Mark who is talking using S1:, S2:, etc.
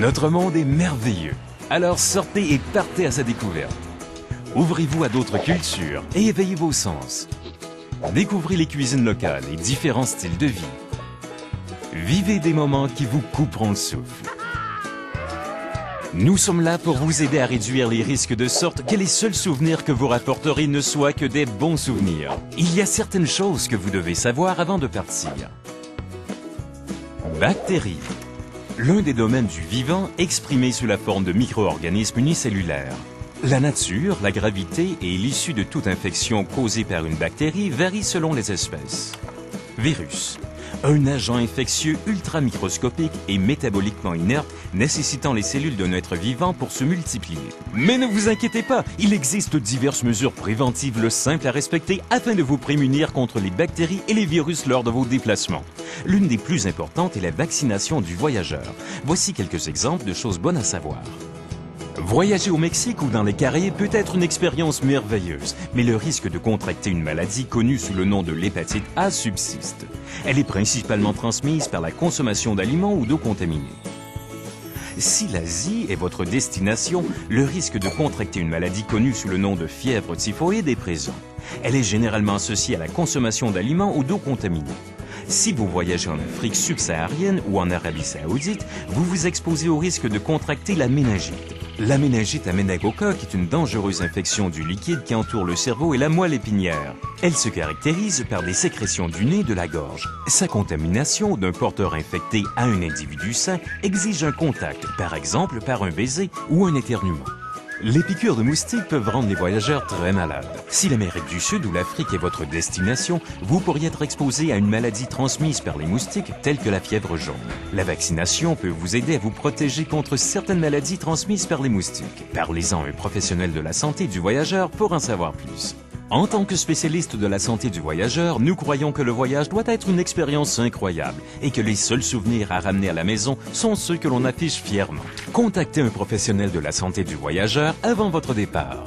S1: Notre monde est merveilleux, alors sortez et partez à sa découverte. Ouvrez-vous à d'autres cultures et éveillez vos sens. Découvrez les cuisines locales et différents styles de vie. Vivez des moments qui vous couperont le souffle. Nous sommes là pour vous aider à réduire les risques de sorte que les seuls souvenirs que vous rapporterez ne soient que des bons souvenirs. Il y a certaines choses que vous devez savoir avant de partir. Bactéries. L'un des domaines du vivant exprimé sous la forme de micro-organismes unicellulaires. La nature, la gravité et l'issue de toute infection causée par une bactérie varient selon les espèces. Virus. Un agent infectieux ultra-microscopique et métaboliquement inerte nécessitant les cellules d'un être vivant pour se multiplier. Mais ne vous inquiétez pas, il existe diverses mesures préventives simples à respecter afin de vous prémunir contre les bactéries et les virus lors de vos déplacements. L'une des plus importantes est la vaccination du voyageur. Voici quelques exemples de choses bonnes à savoir. Voyager au Mexique ou dans les Caraïbes peut être une expérience merveilleuse, mais le risque de contracter une maladie connue sous le nom de l'hépatite A subsiste. Elle est principalement transmise par la consommation d'aliments ou d'eau contaminée. Si l'Asie est votre destination, le risque de contracter une maladie connue sous le nom de fièvre typhoïde est présent. Elle est généralement associée à la consommation d'aliments ou d'eau contaminée. Si vous voyagez en Afrique subsaharienne ou en Arabie saoudite, vous vous exposez au risque de contracter la méningite. La méningite à méningocoque est une dangereuse infection du liquide qui entoure le cerveau et la moelle épinière. Elle se caractérise par des sécrétions du nez et de la gorge. Sa contamination d'un porteur infecté à un individu sain exige un contact, par exemple par un baiser ou un éternuement. Les piqûres de moustiques peuvent rendre les voyageurs très malades. Si l'Amérique du Sud ou l'Afrique est votre destination, vous pourriez être exposé à une maladie transmise par les moustiques telle que la fièvre jaune. La vaccination peut vous aider à vous protéger contre certaines maladies transmises par les moustiques. Parlez-en à un professionnel de la santé du voyageur pour en savoir plus. En tant que spécialiste de la santé du voyageur, nous croyons que le voyage doit être une expérience incroyable et que les seuls souvenirs à ramener à la maison sont ceux que l'on affiche fièrement. Contactez un professionnel de la santé du voyageur avant votre départ.